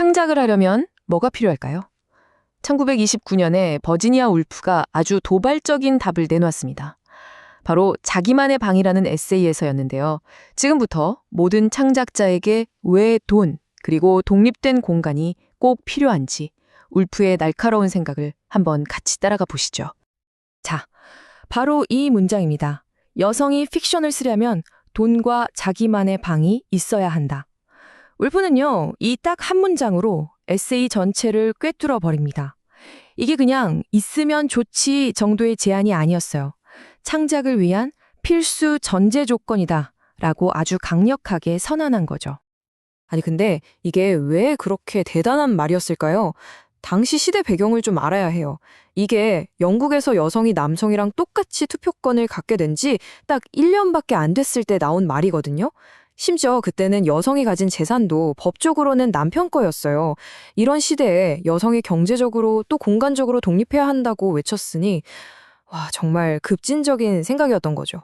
창작을 하려면 뭐가 필요할까요? 1929년에 버지니아 울프가 아주 도발적인 답을 내놓았습니다. 바로 자기만의 방이라는 에세이에서였는데요. 지금부터 모든 창작자에게 왜 돈, 그리고 독립된 공간이 꼭 필요한지 울프의 날카로운 생각을 한번 같이 따라가 보시죠. 자, 바로 이 문장입니다. 여성이 픽션을 쓰려면 돈과 자기만의 방이 있어야 한다. 울프는요, 이 딱 한 문장으로 에세이 전체를 꿰뚫어 버립니다. 이게 그냥 있으면 좋지 정도의 제안이 아니었어요. 창작을 위한 필수 전제 조건이다 라고 아주 강력하게 선언한 거죠. 아니 근데 이게 왜 그렇게 대단한 말이었을까요? 당시 시대 배경을 좀 알아야 해요. 이게 영국에서 여성이 남성이랑 똑같이 투표권을 갖게 된 지 딱 1년밖에 안 됐을 때 나온 말이거든요. 심지어 그때는 여성이 가진 재산도 법적으로는 남편 거였어요. 이런 시대에 여성이 경제적으로 또 공간적으로 독립해야 한다고 외쳤으니 와, 정말 급진적인 생각이었던 거죠.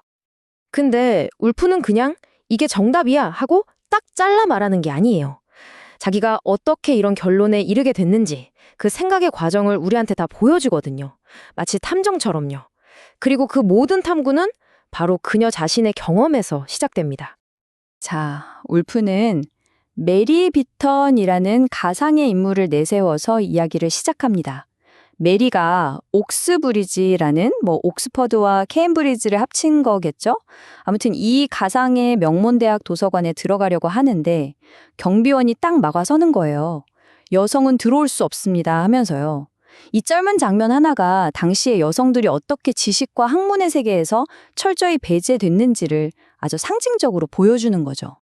근데 울프는 그냥 이게 정답이야 하고 딱 잘라 말하는 게 아니에요. 자기가 어떻게 이런 결론에 이르게 됐는지 그 생각의 과정을 우리한테 다 보여주거든요. 마치 탐정처럼요. 그리고 그 모든 탐구는 바로 그녀 자신의 경험에서 시작됩니다. 자, 울프는 메리 비턴이라는 가상의 인물을 내세워서 이야기를 시작합니다. 메리가 옥스브리지라는 옥스퍼드와 케임브리지를 합친 거겠죠? 아무튼 이 가상의 명문대학 도서관에 들어가려고 하는데 경비원이 딱 막아서는 거예요. 여성은 들어올 수 없습니다 하면서요. 이 짧은 장면 하나가 당시의 여성들이 어떻게 지식과 학문의 세계에서 철저히 배제됐는지를 아주 상징적으로 보여주는 거죠.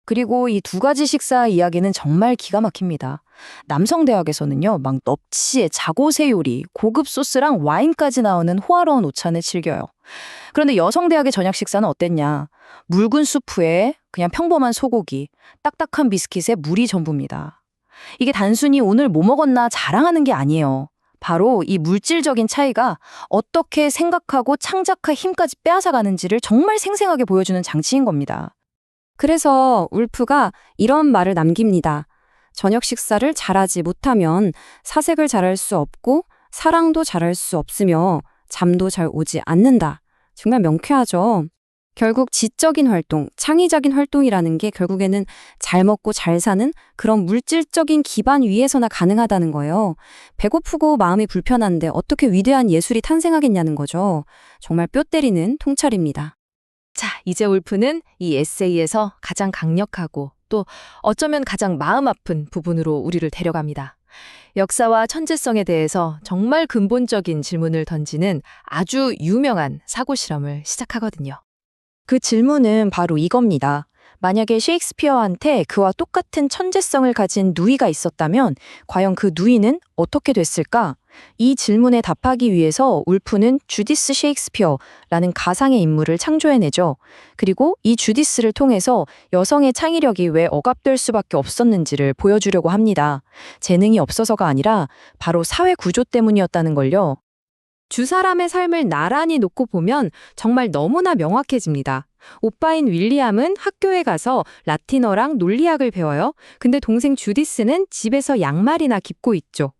그리고 이 두 가지 식사 이야기는 정말 기가 막힙니다. 남성 대학에서는요, 막 넙치에 자고새 요리, 고급 소스랑 와인까지 나오는 호화로운 오찬을 즐겨요. 그런데 여성 대학의 저녁 식사는 어땠냐? 묽은 수프에 그냥 평범한 소고기, 딱딱한 비스킷에 물이 전부입니다. 이게 단순히 오늘 뭐 먹었나 자랑하는 게 아니에요. 바로 이 물질적인 차이가 어떻게 생각하고 창작할 힘까지 빼앗아가는지를 정말 생생하게 보여주는 장치인 겁니다. 그래서 울프가 이런 말을 남깁니다. 저녁 식사를 잘하지 못하면 사색을 잘할 수 없고 사랑도 잘할 수 없으며 잠도 잘 오지 않는다. 정말 명쾌하죠. 결국 지적인 활동, 창의적인 활동이라는 게 결국에는 잘 먹고 잘 사는 그런 물질적인 기반 위에서나 가능하다는 거예요. 배고프고 마음이 불편한데 어떻게 위대한 예술이 탄생하겠냐는 거죠. 정말 뼈 때리는 통찰입니다. 자, 이제 울프는 이 에세이에서 가장 강력하고 또 어쩌면 가장 마음 아픈 부분으로 우리를 데려갑니다. 역사와 천재성에 대해서 정말 근본적인 질문을 던지는 아주 유명한 사고 실험을 시작하거든요. 그 질문은 바로 이겁니다. 만약에 셰익스피어한테 그와 똑같은 천재성을 가진 누이가 있었다면 과연 그 누이는 어떻게 됐을까? 이 질문에 답하기 위해서 울프는 주디스 셰익스피어라는 가상의 인물을 창조해내죠. 그리고 이 주디스를 통해서 여성의 창의력이 왜 억압될 수밖에 없었는지를 보여주려고 합니다. 재능이 없어서가 아니라 바로 사회 구조 때문이었다는 걸요. 두 사람의 삶을 나란히 놓고 보면 정말 너무나 명확해집니다. 오빠인 윌리엄은 학교에 가서 라틴어랑 논리학을 배워요. 근데 동생 주디스는 집에서 양말이나 깁고 있죠.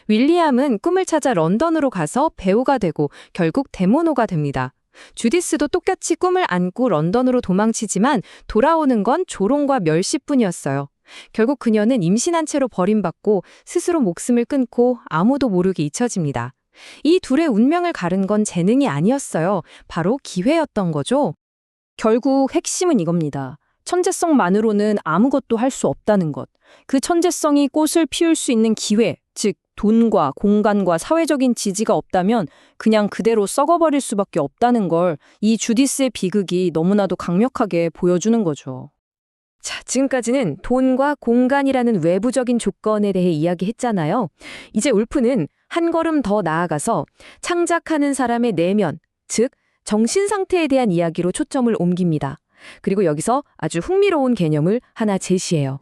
윌리엄은 꿈을 찾아 런던으로 가서 배우가 되고 결국 데모노가 됩니다. 주디스도 똑같이 꿈을 안고 런던으로 도망치지만 돌아오는 건 조롱과 멸시뿐이었어요. 결국 그녀는 임신한 채로 버림받고 스스로 목숨을 끊고 아무도 모르게 잊혀집니다. 이 둘의 운명을 가른 건 재능이 아니었어요. 바로 기회였던 거죠. 결국 핵심은 이겁니다. 천재성만으로는 아무것도 할 수 없다는 것. 그 천재성이 꽃을 피울 수 있는 기회, 즉 돈과 공간과 사회적인 지지가 없다면 그냥 그대로 썩어버릴 수밖에 없다는 걸 이 주디스의 비극이 너무나도 강력하게 보여주는 거죠. 자, 지금까지는 돈과 공간이라는 외부적인 조건에 대해 이야기했잖아요. 이제 울프는 한 걸음 더 나아가서 창작하는 사람의 내면, 즉 정신 상태에 대한 이야기로 초점을 옮깁니다. 그리고 여기서 아주 흥미로운 개념을 하나 제시해요.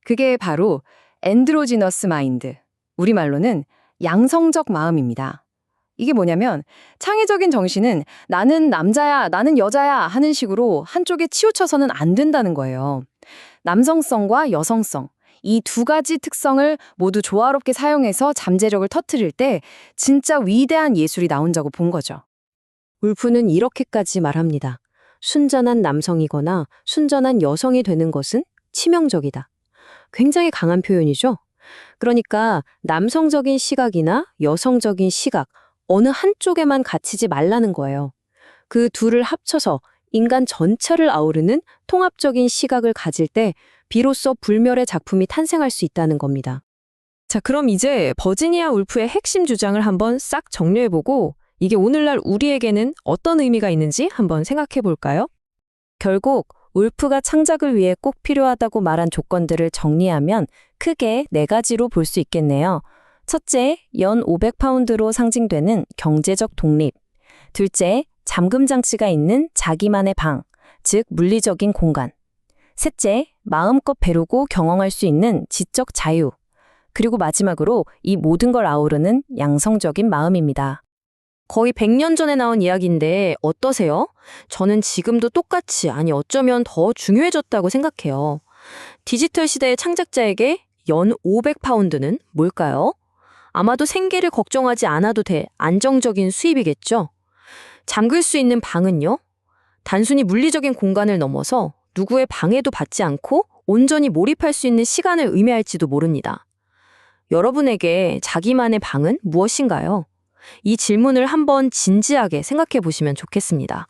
그게 바로 엔드로지너스 마인드, 우리말로는 양성적 마음입니다. 이게 뭐냐면 창의적인 정신은 나는 남자야, 나는 여자야 하는 식으로 한쪽에 치우쳐서는 안 된다는 거예요. 남성성과 여성성, 이 두 가지 특성을 모두 조화롭게 사용해서 잠재력을 터뜨릴 때 진짜 위대한 예술이 나온다고 본 거죠. 울프는 이렇게까지 말합니다. 순전한 남성이거나 순전한 여성이 되는 것은 치명적이다. 굉장히 강한 표현이죠? 그러니까 남성적인 시각이나 여성적인 시각, 어느 한쪽에만 갇히지 말라는 거예요. 그 둘을 합쳐서 인간 전체를 아우르는 통합적인 시각을 가질 때 비로소 불멸의 작품이 탄생할 수 있다는 겁니다. 자, 그럼 이제 버지니아 울프의 핵심 주장을 한번 싹 정리해보고 이게 오늘날 우리에게는 어떤 의미가 있는지 한번 생각해 볼까요? 결국 울프가 창작을 위해 꼭 필요하다고 말한 조건들을 정리하면 크게 4가지로 볼 수 있겠네요. 첫째, 연 500파운드로 상징되는 경제적 독립. 둘째, 잠금 장치가 있는 자기만의 방, 즉 물리적인 공간. 셋째, 마음껏 배우고 경험할 수 있는 지적 자유. 그리고 마지막으로 이 모든 걸 아우르는 양성적인 마음입니다. 거의 100년 전에 나온 이야기인데 어떠세요? 저는 지금도 똑같이, 아니 어쩌면 더 중요해졌다고 생각해요. 디지털 시대의 창작자에게 연 500파운드는 뭘까요? 아마도 생계를 걱정하지 않아도 될 안정적인 수입이겠죠? 잠글 수 있는 방은요? 단순히 물리적인 공간을 넘어서 누구의 방해도 받지 않고 온전히 몰입할 수 있는 시간을 의미할지도 모릅니다. 여러분에게 자기만의 방은 무엇인가요? 이 질문을 한번 진지하게 생각해 보시면 좋겠습니다.